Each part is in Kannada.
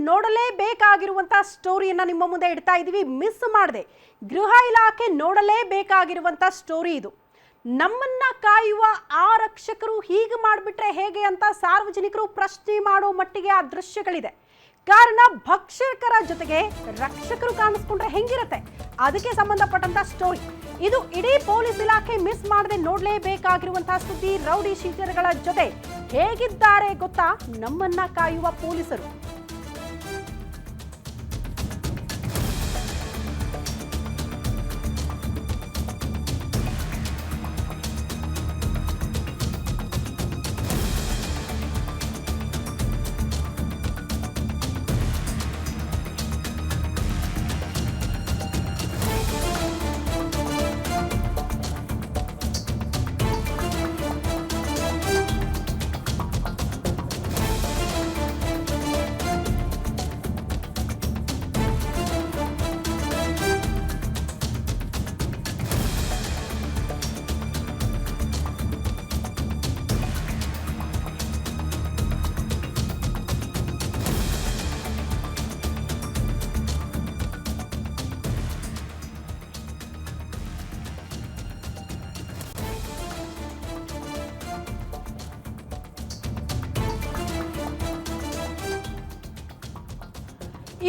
ನೋಡಲೇಬೇಕಾಗಿರುವಂತಹ ಸ್ಟೋರಿಯನ್ನ ನಿಮ್ಮ ಮುಂದೆ ಇಡ್ತಾ ಇದೀವಿ. ಮಿಸ್ ಮಾಡದೆ ಗೃಹ ಇಲಾಖೆ ನೋಡಲೇಬೇಕಾಗಿರುವಂತಹ ಸ್ಟೋರಿ ಇದು. ನಮ್ಮನ್ನ ಕಾಯುವ ಆರಕ್ಷಕರು ಹೀಗೆ ಮಾಡಿಬಿಟ್ರೆ ಹೇಗೆ ಅಂತ ಸಾರ್ವಜನಿಕರು ಪ್ರಶ್ನೆ ಮಾಡೋ ಮಟ್ಟಿಗೆ ಆ ದೃಶ್ಯಗಳಿದೆ. ಕಾರಣ ಭಕ್ಷಕರ ಜೊತೆಗೆ ರಕ್ಷಕರು ಕಾಣಿಸ್ಕೊಂಡ್ರೆ ಹೆಂಗಿರುತ್ತೆ, ಅದಕ್ಕೆ ಸಂಬಂಧಪಟ್ಟಂತ ಸ್ಟೋರಿ ಇದು. ಇಡೀ ಪೊಲೀಸ್ ಇಲಾಖೆ ಮಿಸ್ ಮಾಡದೆ ನೋಡಲೇಬೇಕಾಗಿರುವಂತಹ ಸುದ್ದಿ. ರೌಡಿ ಶೀಟರ್ಗಳ ಜೊತೆ ಹೇಗಿದ್ದಾರೆ ಗೊತ್ತಾ ನಮ್ಮನ್ನ ಕಾಯುವ ಪೊಲೀಸರು?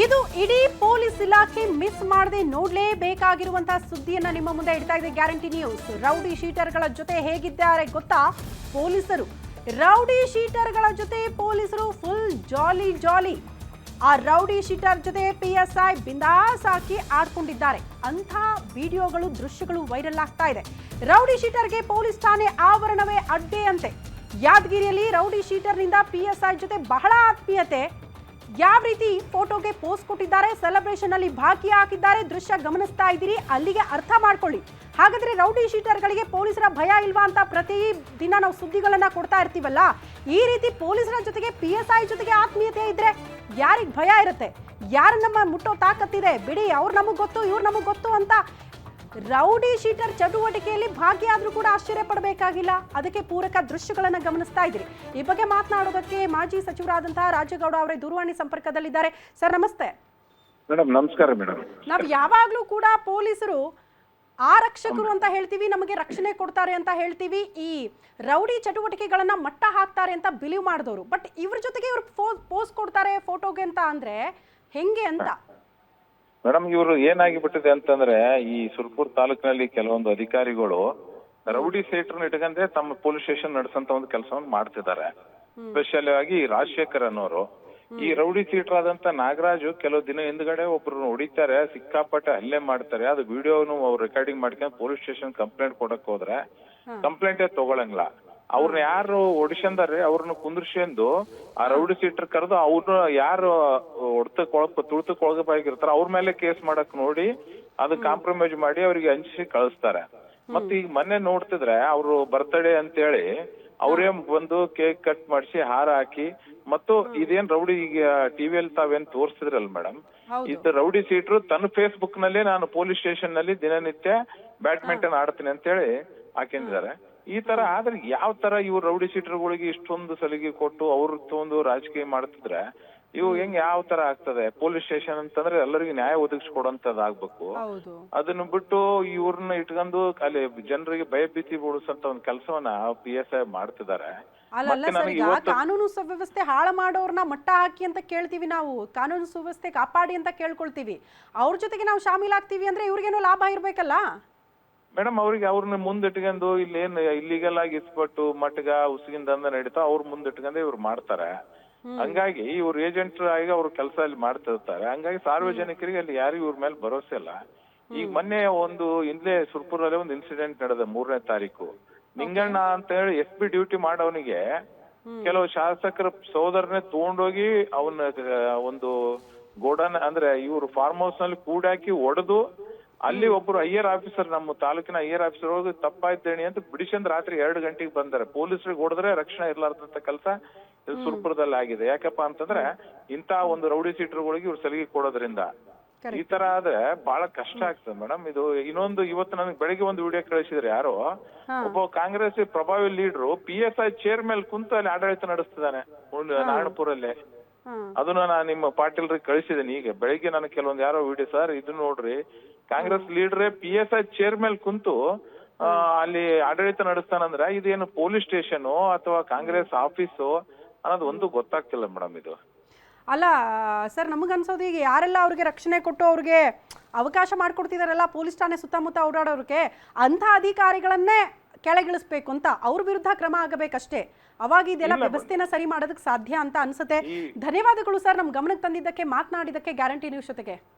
ಇದು ಇಡೀ ಪೊಲೀಸ್ ಇಲಾಖೆ ಮಿಸ್ ಮಾಡದೆ ನೋಡಲೇಬೇಕಾಗಿರುವಂತಹ ಸುದ್ದಿಯನ್ನ ನಿಮ್ಮ ಮುಂದೆ ಇಡ್ತಾ ಇದೆ ಗ್ಯಾರಂಟಿ ನ್ಯೂಸ್. ರೌಡಿ ಶೀಟರ್ಗಳ ಜೊತೆ ಹೇಗಿದ್ದಾರೆ ಗೊತ್ತಾ ಪೊಲೀಸರು? ರೌಡಿ ಶೀಟರ್ಗಳ ಜೊತೆ ಪೊಲೀಸರು ಫುಲ್ ಜಾಲಿ ಜಾಲಿ. ಆ ರೌಡಿ ಶೀಟರ್ ಜೊತೆ PSI ಬಿಂದಾಸ್ ಹಾಕಿ ಆಡ್ಕೊಂಡಿದ್ದಾರೆ ಅಂತ ವಿಡಿಯೋಗಳು, ದೃಶ್ಯಗಳು ವೈರಲ್ ಆಗ್ತಾ ಇದೆ. ರೌಡಿ ಶೀಟರ್ಗೆ ಪೊಲೀಸ್ ಠಾಣೆ ಆವರಣವೇ ಅಡ್ಡೆ ಅಂತೆ. ಯಾದಗಿರಿಯಲ್ಲಿ ರೌಡಿ ಶೀಟರ್ನಿಂದ PSI ಜೊತೆ ಬಹಳ ಆತ್ಮೀಯತೆ. ಯಾವ ರೀತಿ ಫೋಟೋಗೆ ಪೋಸ್ಟ್ ಕೊಟ್ಟಿದ್ದಾರೆ, ಸೆಲೆಬ್ರೇಷನ್ ಅಲ್ಲಿ ಭಾಗಿಯಾಗಿದ್ದಾರೆ, ದೃಶ್ಯ ಗಮನಿಸ್ತಾ ಇದ್ದೀರಿ. ಅಲ್ಲಿಗೆ ಅರ್ಥ ಮಾಡ್ಕೊಳ್ಳಿ. ಹಾಗಾದ್ರೆ ರೌಡಿ ಶೀಟರ್ಗಳಿಗೆ ಪೊಲೀಸರ ಭಯ ಇಲ್ವಾ ಅಂತ ಪ್ರತಿ ದಿನ ನಾವು ಸುದ್ದಿಗಳನ್ನ ಕೊಡ್ತಾ ಇರ್ತೀವಲ್ಲ, ಈ ರೀತಿ ಪೊಲೀಸರ ಜೊತೆಗೆ PSI ಜೊತೆಗೆ ಆತ್ಮೀಯತೆ ಇದ್ರೆ ಯಾರಿಗ್ ಭಯ ಇರುತ್ತೆ? ಯಾರು ನಮ್ಮ ಮುಟ್ಟೋ ತಾಕತ್ತಿದೆ? ಬಿಡಿ, ಅವ್ರು ನಮಗ್ ಗೊತ್ತು, ಇವ್ರು ನಮಗ್ ಗೊತ್ತು ಅಂತ ರೌಡಿ ಶೀಟರ್ ಚಟುವಟಿಕೆಯಲ್ಲಿ ಭಾಗಿಯಾದ್ರೂ ಕೂಡ ಆಶ್ಚರ್ಯ ಪಡಬೇಕಾಗಿಲ್ಲ. ಅದಕ್ಕೆ ಪೂರಕ ದೃಶ್ಯಗಳನ್ನ ಗಮನಿಸ್ತಾ ಇದ್ದೀರಿ. ಈ ಬಗ್ಗೆ ಮಾತನಾಡೋದಕ್ಕೆ ಮಾಜಿ ಸಚಿವರಾದಂತಹ ರಾಜೇಗೌಡ ಅವರೇ ದೂರವಾಣಿ ಸಂಪರ್ಕದಲ್ಲಿದ್ದಾರೆ. ಸರ್ ನಮಸ್ತೆ. ಮೇಡಮ್ ನಮಸ್ಕಾರ. ಮೇಡಮ್ ನಾವು ಯಾವಾಗ್ಲೂ ಕೂಡ ಪೊಲೀಸರು ಆರಕ್ಷಕರು ಅಂತ ಹೇಳ್ತೀವಿ, ನಮಗೆ ರಕ್ಷಣೆ ಕೊಡ್ತಾರೆ ಅಂತ ಹೇಳ್ತೀವಿ, ಈ ರೌಡಿ ಚಟುವಟಿಕೆಗಳನ್ನ ಮಟ್ಟ ಹಾಕ್ತಾರೆ ಅಂತ ಬಿಲೀವ್ ಮಾಡಿದವರು. ಬಟ್ ಇವ್ರ ಜೊತೆಗೆ ಇವ್ರು ಪೋಸ್ಟ್ ಕೊಡ್ತಾರೆ ಫೋಟೋಗೆ ಅಂತ ಅಂದ್ರೆ ಹೆಂಗೆ ಅಂತ? ಮೇಡಮ್ ಇವರು ಏನಾಗಿಬಿಟ್ಟಿದೆ ಅಂತಂದ್ರೆ, ಈ ಸುರ್ಪುರ್ ತಾಲೂಕಿನಲ್ಲಿ ಕೆಲವೊಂದು ಅಧಿಕಾರಿಗಳು ರೌಡಿ ಶೀಟರ್ನ ಇಟ್ಕೊಂಡೆ ತಮ್ಮ ಪೊಲೀಸ್ ಸ್ಟೇಷನ್ ನಡೆಸಂತ ಒಂದು ಕೆಲಸವನ್ನು ಮಾಡ್ತಿದ್ದಾರೆ. ಸ್ಪೆಷಲ್ ಆಗಿ ರಾಜಶೇಖರ್ ಅನ್ನೋರು. ಈ ರೌಡಿ ಶೀಟರ್ ಆದಂತ ನಾಗರಾಜು ಕೆಲವು ದಿನ ಹಿಂದ್ಗಡೆ ಒಬ್ರು ಹೊಡಿತಾರೆ, ಸಿಕ್ಕಾಪಟ್ಟೆ ಹಲ್ಲೆ ಮಾಡ್ತಾರೆ. ಅದು ವಿಡಿಯೋನು ಅವ್ರು ರೆಕಾರ್ಡಿಂಗ್ ಮಾಡ್ಕೊಂಡು ಪೊಲೀಸ್ ಸ್ಟೇಷನ್ ಕಂಪ್ಲೇಂಟ್ ಕೊಡಕ್ ಹೋದ್ರೆ ಕಂಪ್ಲೇಂಟೇ ತಗೊಳಂಗಿಲ್ಲ. ಅವ್ರನ್ನ ಯಾರು ಹೊಡಿಸ್ಕೊಂಡಾರೆ ಅವ್ರನ್ನ ಕುಂದ್ರಿಸ್ಕೊಂಡು ಆ ರೌಡಿ ಸೀಟರ್ ಕರೆದು ಅವ್ರನ್ನ ಯಾರು ತುಳಿತಕ್ಕೊಳಗಾಗಿರ್ತಾರ ಅವ್ರ ಮೇಲೆ ಕೇಸ್ ಮಾಡಕ್ ನೋಡಿ ಅದು ಕಾಂಪ್ರಮೈಸ್ ಮಾಡಿ ಅವ್ರಿಗೆ ಹಂಚಿಸಿ ಕಳಿಸ್ತಾರೆ. ಮತ್ತೆ ಈಗ ಮೊನ್ನೆ ನೋಡ್ತಿದ್ರೆ ಅವ್ರು ಬರ್ತ್ಡೇ ಅಂತ ಹೇಳಿ ಅವ್ರೇ ಬಂದು ಕೇಕ್ ಕಟ್ ಮಾಡಿಸಿ ಹಾರ ಹಾಕಿ, ಮತ್ತು ಇದೇನ್ ರೌಡಿ ಈಗ ಟಿವಿಯಲ್ಲಿ ತಾವೇನ್ ತೋರಿಸ್ತಿದ್ರಲ್ಲ ಮೇಡಮ್, ಇದು ರೌಡಿ ಸೀಟ್ರು ತನ್ನ ಫೇಸ್ಬುಕ್ ನಲ್ಲಿ ನಾನು ಪೊಲೀಸ್ ಸ್ಟೇಷನ್ ನಲ್ಲಿ ದಿನನಿತ್ಯ ಬ್ಯಾಡ್ಮಿಂಟನ್ ಆಡ್ತೀನಿ ಅಂತ ಹೇಳಿ ಹಾಕಿದ್ದಾರೆ. ಈ ತರ ಆದ್ರೆ ಯಾವ ತರ ಇವ್ರು ರೌಡಿ ಶೀಟರ್ಗಳಿಗೆ ಇಷ್ಟೊಂದು ಸಲಿಗೆ ಕೊಟ್ಟು ಅವ್ರ ಒಂದು ರಾಜಕೀಯ ಮಾಡ್ತಿದ್ರೆ ಇವು ಹೆಂಗ್ ಯಾವ ತರ ಆಗ್ತದೆ? ಪೊಲೀಸ್ ಸ್ಟೇಷನ್ ಅಂತಂದ್ರೆ ಎಲ್ಲರಿಗೂ ನ್ಯಾಯ ಒದಗಿಸ್ಕೊಡಂತದಾಗ್ಬೇಕು. ಅದನ್ನ ಬಿಟ್ಟು ಇವ್ರನ್ನ ಇಟ್ಕೊಂಡು ಅಲ್ಲಿ ಜನರಿಗೆ ಭಯಭೀತಿ ಮೂಡಿಸಂತ ಒಂದ್ ಕೆಲಸವನ್ನ PSI ಮಾಡ್ತಿದ್ದಾರೆ. ಕಾನೂನು ಸುವ್ಯವಸ್ಥೆ ಹಾಳು ಮಾಡೋರ್ನ ಮಟ್ಟ ಹಾಕಿ ಅಂತ ಕೇಳ್ತೀವಿ ನಾವು, ಕಾನೂನು ಸುವ್ಯವಸ್ಥೆ ಕಾಪಾಡಿ ಅಂತ ಕೇಳ್ಕೊಳ್ತೀವಿ. ಅವ್ರ ಜೊತೆಗೆ ನಾವು ಶಾಮೀಲಾಗ್ತೀವಿ ಅಂದ್ರೆ ಇವ್ರಿಗೇನೋ ಲಾಭ ಇರ್ಬೇಕಲ್ಲ ಮೇಡಮ್. ಅವ್ರಿಗೆ ಅವ್ರನ್ನ ಮುಂದಿಟ್ಕೊಂಡು ಇಲ್ಲೇನ್ ಇಲ್ಲಿಗಲ್ ಆಗಿ ಇಸ್ಪಟ್ಟು ಮಟ್ಗ ಉಸಿಗಿಂದ ನಡೀತಾ ಅವ್ರ ಮುಂದಿಟ್ಕೊಂಡೆ ಇವ್ರು ಮಾಡ್ತಾರೆ. ಹಂಗಾಗಿ ಇವ್ರ ಏಜೆಂಟ್ ಆಗಿ ಅವ್ರ ಕೆಲಸ ಅಲ್ಲಿ ಮಾಡ್ತಿರ್ತಾರೆ. ಹಂಗಾಗಿ ಸಾರ್ವಜನಿಕರಿಗೆ ಅಲ್ಲಿ ಯಾರಿಗೂ ಇವ್ರ ಮೇಲೆ ಭರೋಸೆ ಇಲ್ಲ. ಈಗ ಮೊನ್ನೆ ಒಂದು ಇಲ್ಲೇ ಸುರ್ಪುರಲ್ಲಿ ಒಂದು ಇನ್ಸಿಡೆಂಟ್ ನಡೆದ 3ನೇ ತಾರೀಕು. ನಿಂಗಣ್ಣ ಅಂತ ಹೇಳಿ SP ಡ್ಯೂಟಿ ಮಾಡೋನಿಗೆ ಕೆಲವು ಶಾಸಕರ ಸೋದರನೇ ತಗೊಂಡೋಗಿ ಅವನ ಒಂದು ಗೋಡನ್ ಅಂದ್ರೆ ಇವ್ರು ಫಾರ್ಮ್ ಹೌಸ್ ನಲ್ಲಿ ಕೂಡಾಕಿ ಒಡೆದು ಅಲ್ಲಿ ಒಬ್ರು ಐಆರ್ ಆಫೀಸರ್, ನಮ್ಮ ತಾಲೂಕಿನ ಐಆರ್ ಆಫೀಸರ್ ಹೋಗಿ ತಪ್ಪಾಯ್ತೇಣಿ ಅಂತ ಬಿಡಿಸಂದ್ ರಾತ್ರಿ 2 ಗಂಟೆಗೆ ಬಂದಾರೆ. ಪೊಲೀಸರಿಗೆ ಹೊಡೆದ್ರೆ ರಕ್ಷಣೆ ಇರ್ಲಾರ್ದಂತ ಕೆಲಸ ಸುರ್ಪುರದಲ್ಲಿ ಆಗಿದೆ. ಯಾಕಪ್ಪ ಅಂತಂದ್ರೆ ಇಂತ ಒಂದು ರೌಡಿ ಸೀಟರ್ಗಳಿಗೆ ಇವ್ರು ಸಲಿಗೆ ಕೊಡೋದ್ರಿಂದ ಈ ತರ ಆದ್ರೆ ಬಹಳ ಕಷ್ಟ ಆಗ್ತದೆ ಮೇಡಮ್. ಇದು ಇನ್ನೊಂದು ಇವತ್ತು ನನಗೆ ಬೆಳಿಗ್ಗೆ ಒಂದು ವಿಡಿಯೋ ಕಳಿಸಿದ್ರೆ ಯಾರೋ ಒಬ್ಬ ಕಾಂಗ್ರೆಸ್ ಪ್ರಭಾವಿ ಲೀಡರ್ PSI ಚೇರ್ ಮೇಲೆ ಕುಂತು ಅಲ್ಲಿ ಆಡಳಿತ ನಡೆಸ್ತಿದ್ದಾನೆ ನಾರಾಯಣಪುರಲ್ಲಿ. ಅದನ್ನ ನಾನು ನಿಮ್ಮ ಪಾಟೀಲ್ರಿಗೆ ಕಳಿಸಿದ್ದೀನಿ. ಈಗ ಬೆಳಿಗ್ಗೆ ನಾನು ಕೆಲವೊಂದು ಯಾರೋ ವಿಡಿಯೋ ಸರ್ ಇದು ನೋಡ್ರಿ, ಕಾಂಗ್ರೆಸ್ ಲೀಡರೇ PSI ಚೇರ್ ಮೇಲೆ ಕುಂತು ಅಲ್ಲಿ ಆಡಳಿತ ನಡೆಸ್ತಾನಂದ್ರೆ ಇದೇನು ಪೊಲೀಸ್ ಸ್ಟೇಷನ್ ಅಥವಾ ಕಾಂಗ್ರೆಸ್ ಆಫೀಸು ಅನ್ನೋದು ಒಂದು ಗೊತ್ತಾಗ್ತಿಲ್ಲ ಮೇಡಮ್ ಇದು. ಅಲ್ಲ ಸರ್, ನಮಗನ್ಸೋದು ಈಗ ಯಾರೆಲ್ಲ ಅವ್ರಿಗೆ ರಕ್ಷಣೆ ಕೊಟ್ಟು ಅವ್ರಿಗೆ ಅವಕಾಶ ಮಾಡಿಕೊಡ್ತಿದಾರಲ್ಲ ಪೊಲೀಸ್ ಠಾಣೆ ಸುತ್ತಮುತ್ತ ಓಡಾಡೋರಿಗೆ, ಅಂಥ ಅಧಿಕಾರಿಗಳನ್ನೇ ಕೆಳಗಿಳಿಸ್ಬೇಕು ಅಂತ, ಅವ್ರ ವಿರುದ್ಧ ಕ್ರಮ ಆಗಬೇಕಷ್ಟೇ. ಅವಾಗ ಇದೆಲ್ಲ ವ್ಯವಸ್ಥೆನ ಸರಿ ಮಾಡೋದಕ್ಕೆ ಸಾಧ್ಯ ಅಂತ ಅನ್ಸುತ್ತೆ. ಧನ್ಯವಾದಗಳು ಸರ್, ನಮ್ ಗಮನಕ್ಕೆ ತಂದಿದ್ದಕ್ಕೆ, ಮಾತನಾಡಿದ್ದಕ್ಕೆ ಗ್ಯಾರಂಟಿ ನ್ಯೂಸ್ ಜೊತೆಗೆ.